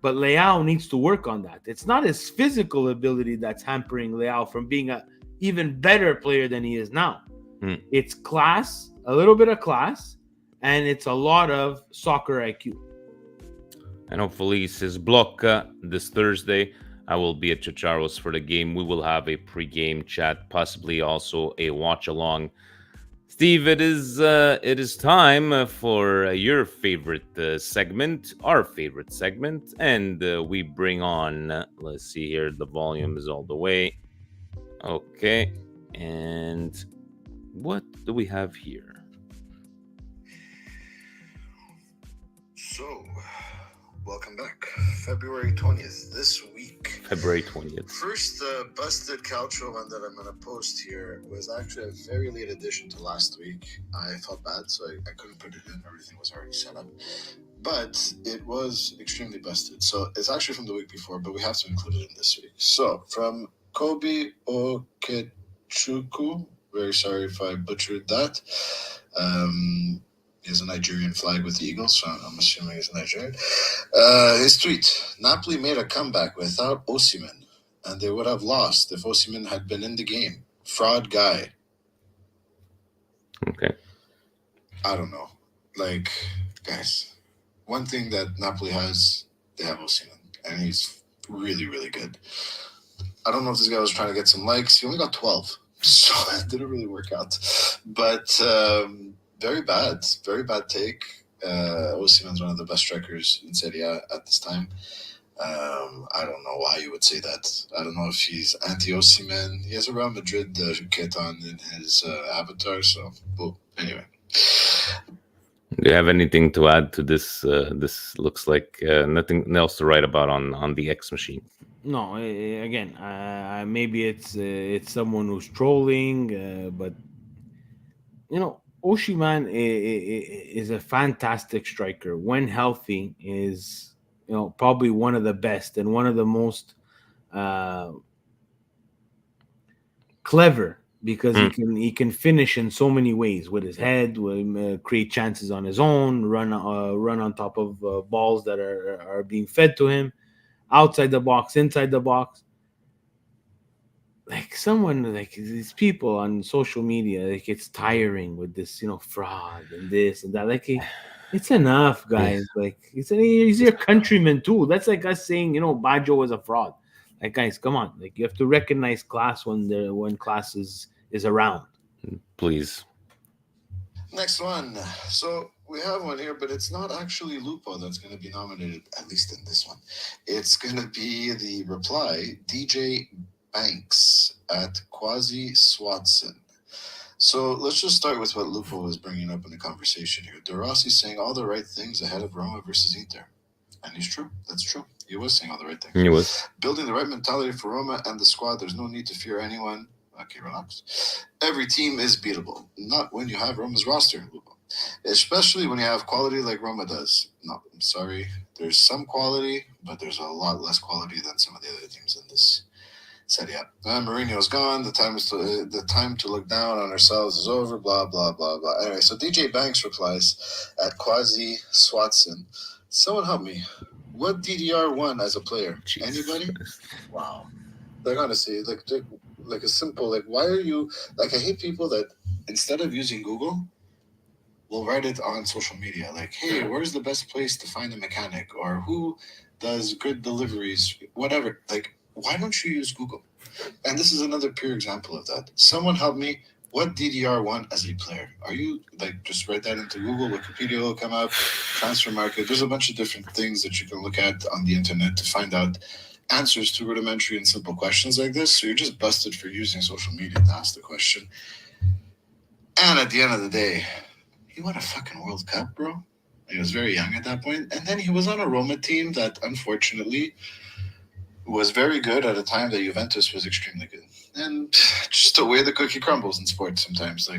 But Leao needs to work on that. It's not his physical ability that's hampering Leao from being a even better player than he is now. It's class, a little bit of class, and it's a lot of soccer IQ. And hopefully, says Blocca this Thursday. I will be at Chicharo's for the game. We will have a pre-game chat, possibly also a watch-along. Steve, it is time for your favorite segment, our favorite segment, and we bring on. Let's see here. The volume is all the way. Okay, and what do we have here? So, welcome back. February 20th, this week. February 20th. First busted Calcio one that I'm going to post here was actually a very late addition to last week. I felt bad, so I couldn't put it in. Everything was already set up. But it was extremely busted. So it's actually from the week before, but we have to include it in this week. So, from Kobe Okechukwu, very sorry if I butchered that. He has a Nigerian flag with the Eagles, so I'm assuming he's Nigerian. His tweet: Napoli made a comeback without Osimhen, and they would have lost if Osimhen had been in the game. Fraud guy. Okay. I don't know. Like, guys, one thing that Napoli has, they have Osimhen, and he's really, really good. I don't know if this guy was trying to get some likes. He only got 12, so it didn't really work out. But very bad take. Osimhen's one of the best strikers in Serie A at this time. I don't know why you would say that. I don't know if he's anti-Osimhen. He has a Real Madrid Ketan in his avatar, so well, anyway. Do you have anything to add to this? This looks like nothing else to write about on the X machine. No, again, maybe it's someone who's trolling, but Osimhen is a fantastic striker. When healthy, is probably one of the best and one of the most clever, because he can finish in so many ways with his head, create chances on his own, run on top of balls that are being fed to him, outside the box, inside the box. Like someone, like these people on social media, like it's tiring with this, fraud and this and that. Like it's enough, guys. Like he's your countryman too. That's like us saying, Baggio was a fraud. Like, guys, come on. Like you have to recognize class when class is around. Please. Next one. So we have one here, but it's not actually Lupo that's going to be nominated, at least in this one. It's going to be the reply, DJ Banks at Quasi Swatson. So let's just start with what Lupo was bringing up in the conversation here. De Rossi's saying all the right things ahead of Roma versus Inter. And he's true. That's true. He was saying all the right things. He was. Building the right mentality for Roma and the squad. There's no need to fear anyone. Okay, relax. Every team is beatable. Not when you have Roma's roster, Lupo. Especially when you have quality like Roma does. No, I'm sorry. There's some quality, but there's a lot less quality than some of the other teams in this Serie A. Mourinho's gone. The time to look down on ourselves is over. Blah blah blah blah. Anyway, so DJ Banks replies at Quasi Swatson. Someone help me. What DDR won as a player? Jesus. Anybody? Wow. Like honestly, like a simple why are you I hate people that instead of using Google will write it on social media like, hey, where's the best place to find a mechanic or who does good deliveries, whatever. Like, why don't you use Google? And this is another pure example of that. Someone help me. What DDR won as a player? Are you just write that into Google, Wikipedia will come up, transfer market. There's a bunch of different things that you can look at on the internet to find out answers to rudimentary and simple questions like this. So you're just busted for using social media to ask the question. And at the end of the day, he won a fucking World Cup, bro. He was very young at that point. And then he was on a Roma team that unfortunately was very good at a time that Juventus was extremely good. And just the way the cookie crumbles in sports sometimes.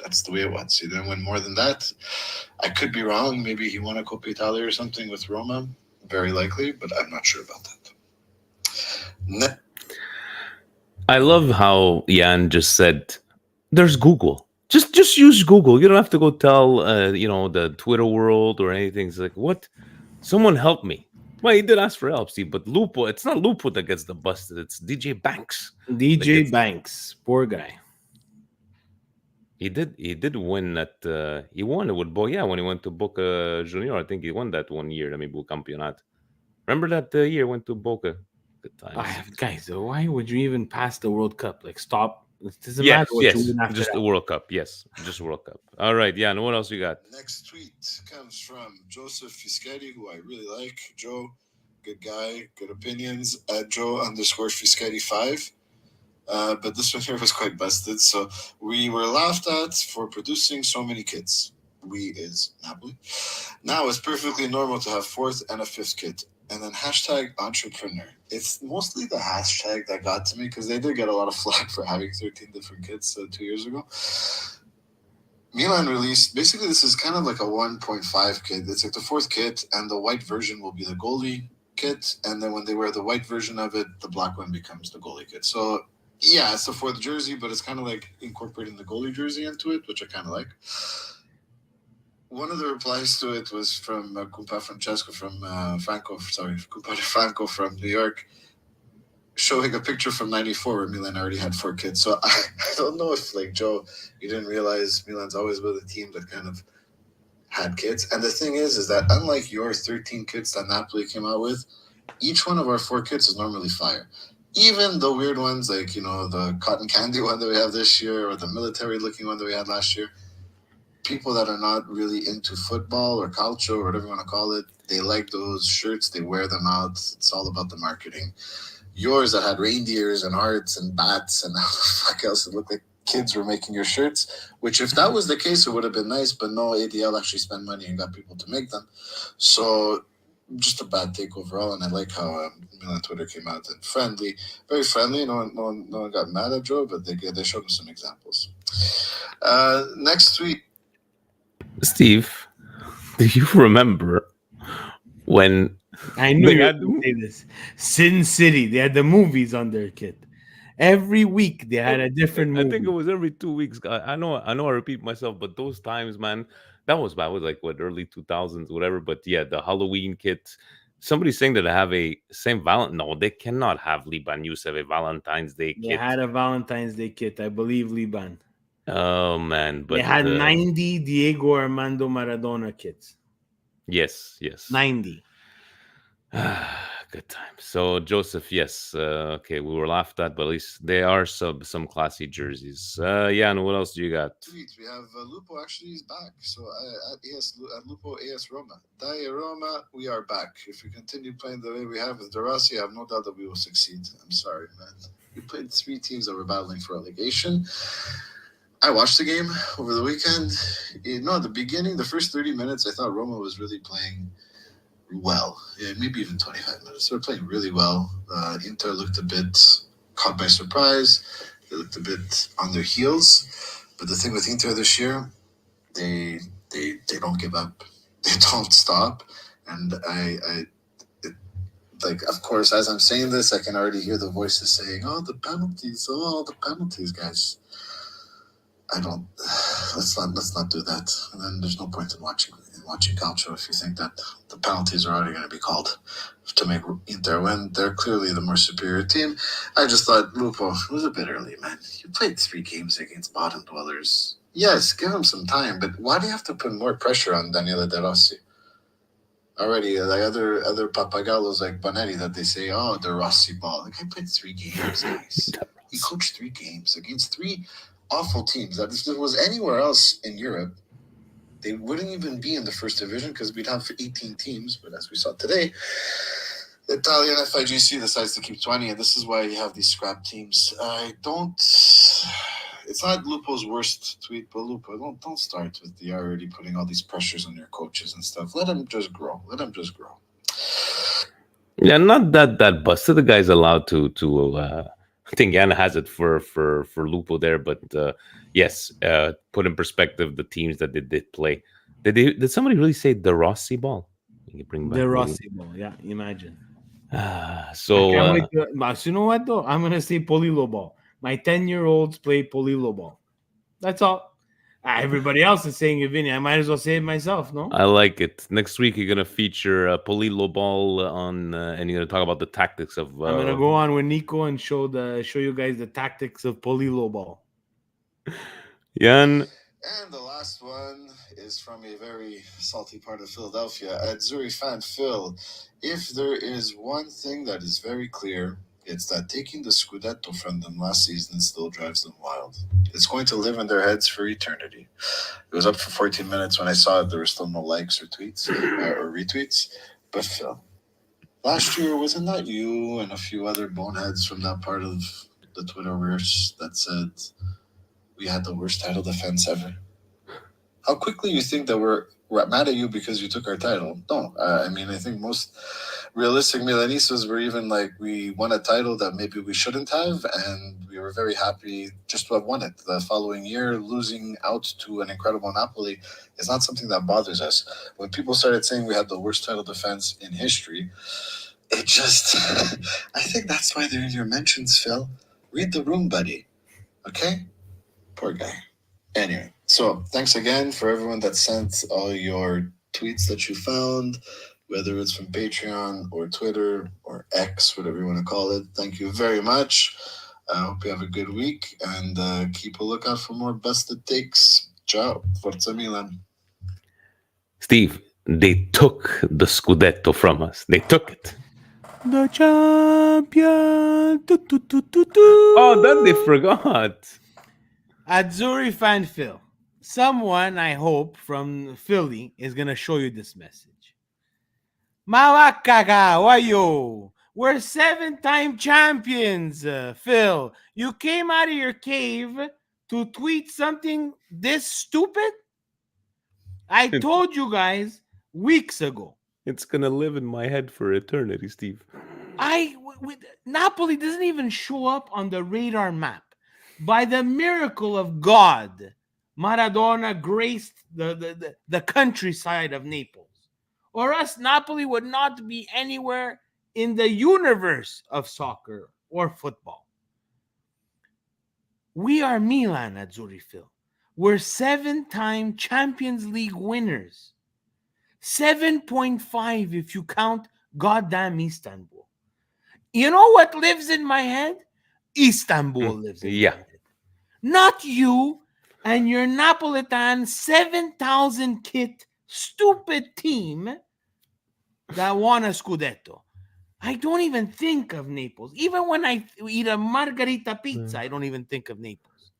That's the way it was. He didn't win more than that. I could be wrong. Maybe he won a Coppa Italia or something with Roma. Very likely, but I'm not sure about that. I love how Jan just said, "There's Google. Just use Google. You don't have to go tell the Twitter world or anything." It's like, what? Someone help me. Well, he did ask for help, Steve, but Lupo. It's not Lupo that gets the busted. It's DJ Banks. DJ Banks, poor guy. He did win that. He won it with Boca. Yeah, when he went to Boca Junior, I think he won that 1 year. I mean, Campionat. Remember that year went to Boca. Good times. Guys, why would you even pass the World Cup? Stop. It doesn't matter what you win after just that. the World Cup. Yes, just World Cup. All right, yeah. And what else you got? Next tweet comes from Joseph Fischetti, who I really like. Joe, good guy, good opinions. At Joe_Fischetti5. But this one here was quite busted. So we were laughed at for producing so many kids. We is Napoli. Now it's perfectly normal to have fourth and a fifth kid. And then #entrepreneur. It's mostly the hashtag that got to me because they did get a lot of flack for having 13 different kids 2 years ago. Milan released, basically this is kind of like a 1.5 kit. It's like the fourth kit, and the white version will be the goalie kit. And then when they wear the white version of it, the black one becomes the goalie kit. So yeah, it's the fourth jersey, but it's kind of like incorporating the goalie jersey into it, which I kind of like. One of the replies to it was from Kumpa Francesco from Kumpa Franco from New York, showing a picture from '94 where Milan already had 4 kids. So I don't know if, Joe, you didn't realize Milan's always been a team that kind of had kids. And the thing is that unlike your 13 kids that Napoli came out with, each one of our 4 kids is normally fire. Even the weird ones like, the cotton candy one that we have this year or the military-looking one that we had last year, people that are not really into football or culture or whatever you want to call it, they like those shirts, they wear them out. It's all about the marketing. Yours that had reindeers and hearts and bats and how the fuck else it looked like kids were making your shirts, which if that was the case, it would have been nice, but no, ADL actually spent money and got people to make them. So just a bad take overall, and I like how Milan Twitter came out and very friendly. No one got mad at Joe, but they showed him some examples. Next tweet. Steve, do you remember when I knew you had to say this? Sin City, they had the movies on their kit. Every week they had a different movie. I think it was every 2 weeks. I know I repeat myself, but those times, man, that was bad. It was early 2000s, whatever. But yeah, the Halloween kit. Somebody's saying that I have a St. Valentine. No, they cannot have Liban Youssef a Valentine's Day kit. They had a Valentine's Day kit, I believe, Liban. Oh man, but they had 90 Diego Armando Maradona kits. Yes. 90. Good time. So Joseph, yes, okay, we were laughed at, but at least they are some classy jerseys. And what else do you got? Tweets. We have Lupo actually is back. So at Lupo AS Roma. Dai Roma, we are back. If we continue playing the way we have with De Rossi, I have no doubt that we will succeed. I'm sorry, man. We played 3 teams that were battling for relegation. I watched the game over the weekend. At the beginning, the first 30 minutes, I thought Roma was really playing well. Yeah, maybe even 25 minutes. They were playing really well. Inter looked a bit caught by surprise. They looked a bit on their heels. But the thing with Inter this year, they don't give up. They don't stop. And of course, as I'm saying this, I can already hear the voices saying, "Oh, the penalties! Oh, the penalties, guys." I don't. Let's not do that. And then there's no point in watching Calcio if you think that the penalties are already going to be called to make Inter win. They're clearly the more superior team. I just thought Lupo was a bit early, man. You played 3 games against bottom dwellers. Yes, give him some time, but why do you have to put more pressure on Daniele De Rossi? Already, like other papagallos like Bonetti that they say, "Oh, the Rossi ball." The guy played 3 games, guys. He coached 3 games against 3 awful teams. That if it was anywhere else in Europe, they wouldn't even be in the first division because we'd have 18 teams. But as we saw today, the Italian FIGC decides to keep 20, and this is why you have these scrap teams. It's not Lupo's worst tweet, but Lupo, don't start with the already putting all these pressures on your coaches and stuff. Let him just grow. Yeah, not that busted. The guy's allowed to. I think Yana has it for Lupo there, but yes, put in perspective the teams that they did play. Did somebody really say the Rossi ball? You bring back The Rossi ball, yeah, imagine. So you know what though? I'm gonna say Polillo ball. My 10-year-olds play Polillo ball. That's all. Everybody else is saying it, Vinny. I might as well say it myself, no? I like it. Next week you're gonna feature Polillo ball on, and you're gonna talk about the tactics of. I'm gonna go on with Nico and show you guys the tactics of Polillo ball. Jan. And the last one is from a very salty part of Philadelphia. Azzurri fan Phil, if there is one thing that is very clear, it's that taking the Scudetto from them last season still drives them wild. It's going to live in their heads for eternity. It was up for 14 minutes when I saw it. There were still no likes or tweets or retweets. But Phil, last year, wasn't that you and a few other boneheads from that part of the Twitterverse that said we had the worst title defense ever? How quickly you think that we're mad at you because you took our title? No. I think most realistic Milanistas were even like, we won a title that maybe we shouldn't have, and we were very happy just to have won it. The following year, losing out to an incredible Napoli is not something that bothers us. When people started saying we had the worst title defense in history, it just... I think that's why they're in your mentions, Phil. Read the room, buddy. Okay? Poor guy. Anyway, so thanks again for everyone that sent all your tweets that you found, whether it's from Patreon or Twitter or X, whatever you want to call it. Thank you very much. I hope you have a good week, and keep a lookout for more busted takes. Ciao. Forza Milan. Steve, they took the Scudetto from us. They took it. The champion. Oh, then they forgot. Azzurri fan Phil, someone I hope from Philly is gonna show you this message. Mawakaga, wayo. We're 7-time champions, Phil. You came out of your cave to tweet something this stupid? I told you guys weeks ago. It's gonna live in my head for eternity, Steve. Napoli doesn't even show up on the radar map. By the miracle of God, Maradona graced the countryside of Naples. Or else Napoli would not be anywhere in the universe of soccer or football. We are Milan, Azzurri Phil. We're 7-time Champions League winners. 7.5 if you count goddamn Istanbul. You know what lives in my head? Istanbul lives in my head. Not you and your Napolitan 7,000 kit stupid team that won a Scudetto. I don't even think of Naples. Even when I eat a margarita pizza, I don't even think of Naples.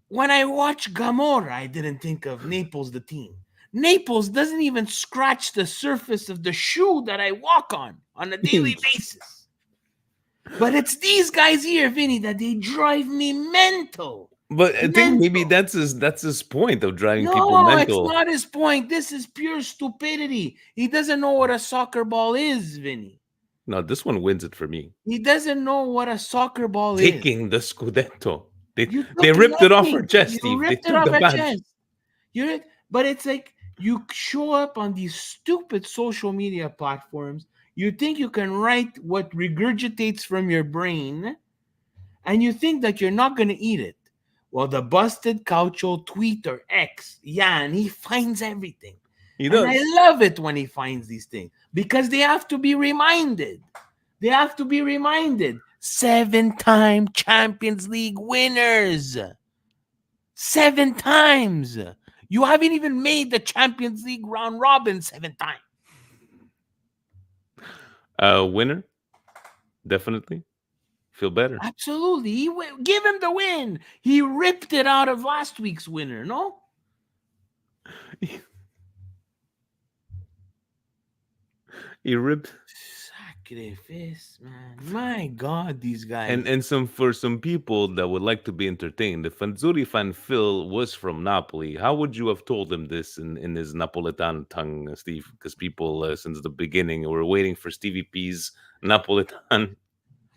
When I watch Gamora, I didn't think of Naples, the team. Naples doesn't even scratch the surface of the shoe that I walk on a daily basis. But it's these guys here, Vinny, that they drive me mental. But I think maybe Mental. that's his point of driving people No, it's mental. not his point. This is pure stupidity. He doesn't know what a soccer ball is, Vinny. No, this one wins it for me. He doesn't know what a soccer ball is. Taking the Scudetto. You They took ripped it off nothing. her chest, You Steve. They ripped it took off the her badge. chest. But it's like you show up on these stupid social media platforms. You think you can write what regurgitates from your brain, and you think that you're not going to eat it. Well, the busted Caucho Twitter X, and he finds everything. He And I does. love it when he finds these things because they have to be reminded. They have to be reminded. 7-time Champions League winners. 7 times. You haven't even made the Champions League round robin 7 times. Winner. Definitely. Feel better. Absolutely. Give him the win. He ripped it out of last week's winner, no? He ripped. Sacrifice, man. My God, these guys. And for some people that would like to be entertained, if Fanzuri fan Phil was from Napoli, how would you have told him this in his Napolitan tongue, Steve? Because people since the beginning were waiting for Stevie P's Napolitan.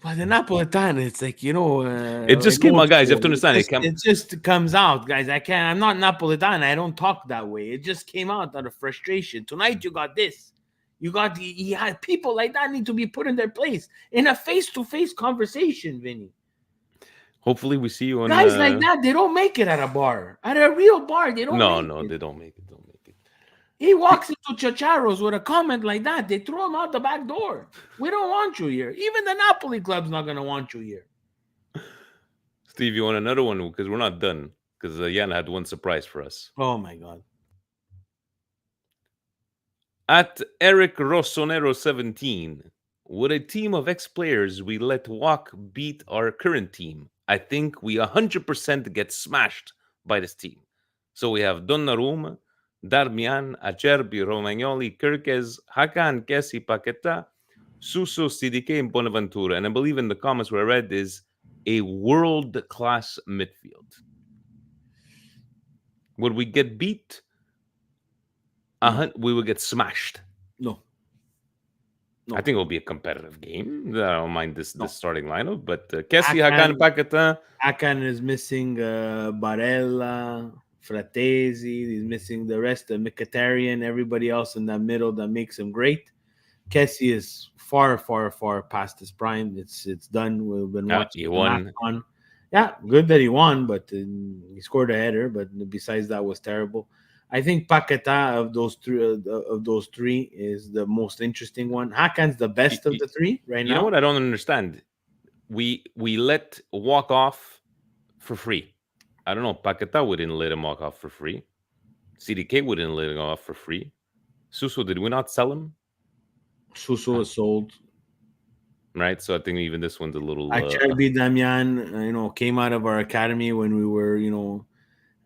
But the Napolitan, it's like, It just came out, guys. You have to understand. It just comes out, guys. I'm not Napolitan. I don't talk that way. It just came out of frustration. Tonight, you got this. You got people like that need to be put in their place in a face-to-face conversation, Vinny. Hopefully, we see you on. Guys like that, they don't make it at a bar. At a real bar, they don't. No, they don't make it. Don't make it. He walks into Chacharo's with a comment like that. They throw him out the back door. We don't want you here. Even the Napoli club's not going to want you here. Steve, you want another one? Because we're not done. Because Jan had one surprise for us. Oh, my God. At Eric Rossonero 17, would a team of ex-players we let walk beat our current team? I think we 100% get smashed by this team. So we have Donnarumma, Darmian, Acerbi, Romagnoli, Kirkes, Hakan, Kessi, Paqueta, Suso, CDK, and Bonaventura. And I believe in the comments where I read is a world-class midfield. Would we get beat? We would get smashed. No. I think it'll be a competitive game. I don't mind this starting lineup, but Kessi, Hakan, Paqueta. Hakan is missing Barella, Fratesi. He's missing the rest of Mkhitaryan, everybody else in that middle that makes him great. Kessi is far, far, far past his prime. It's done. We've been watching. He won. Yeah, good that he won, but he scored a header. But besides that, was terrible. I think Paqueta of those three is the most interesting one. Hakan's the best of the three right now. You know what I don't understand? We let walk off for free. I don't know. Paqueta wouldn't let him walk off for free. CDK wouldn't let him off for free. Suso, did we not sell him? Suso is sold. Right, so I think even this one's a little. Acerbi Damian, came out of our academy when we were,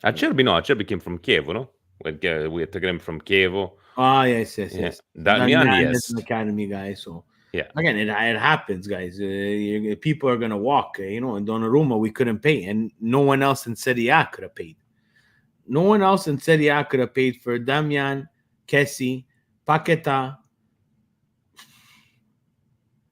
Acerbi came from Kiev, no? We had taken him from Kiev. Ah, yes. Damian, yes. Is an academy guy, so yeah. Again, it happens, guys. People are gonna walk, and Donnarumma we couldn't pay, and no one else in Serie A could have paid. No one else in Serie A could have paid for Damian, Kessi, Paqueta.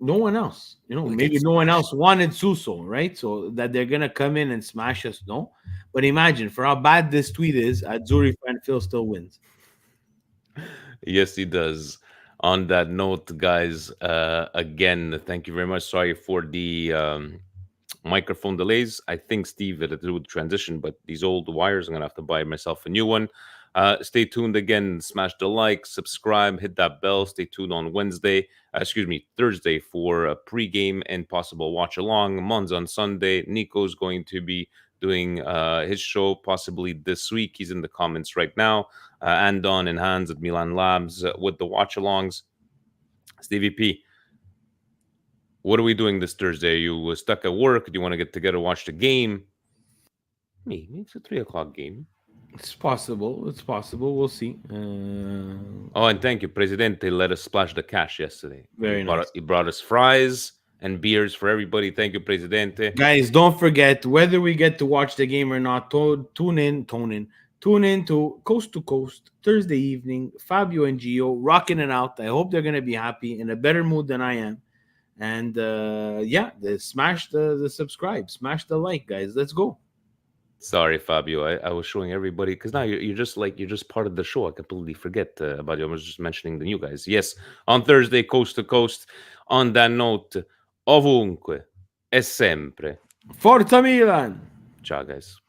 No one else, maybe no one else wanted Suso, right? So that they're gonna come in and smash us, no. But imagine for how bad this tweet is, Azzurri fan Phil still wins. Yes, he does. On that note, guys, again, thank you very much. Sorry for the microphone delays. I think Steve had to do with the transition, but these old wires, I'm gonna have to buy myself a new one. Stay tuned again. Smash the like, subscribe, hit that bell. Stay tuned on Thursday for a pregame and possible watch along. Mons on Sunday. Nico's going to be doing his show possibly this week. He's in the comments right now. Andon and Hans at Milan Labs with the watch alongs. Stevie P, what are we doing this Thursday? Are you stuck at work? Do you want to get together, watch the game? Maybe it's a 3:00 game. It's possible. We'll see. And thank you, Presidente. Let us splash the cash yesterday. Very nice. He brought us fries and beers for everybody. Thank you, Presidente. Guys, don't forget, whether we get to watch the game or not, tune in to Coast to Coast Thursday evening. Fabio and Gio rocking it out. I hope they're going to be happy, in a better mood than I am. And smash the subscribe, smash the like, guys. Let's go. Sorry, Fabio. I was showing everybody because now you're just part of the show. I completely forget about you. I was just mentioning the new guys. Yes, on Thursday, Coast to Coast. On that note, ovunque e sempre. Forza Milan! Ciao, guys.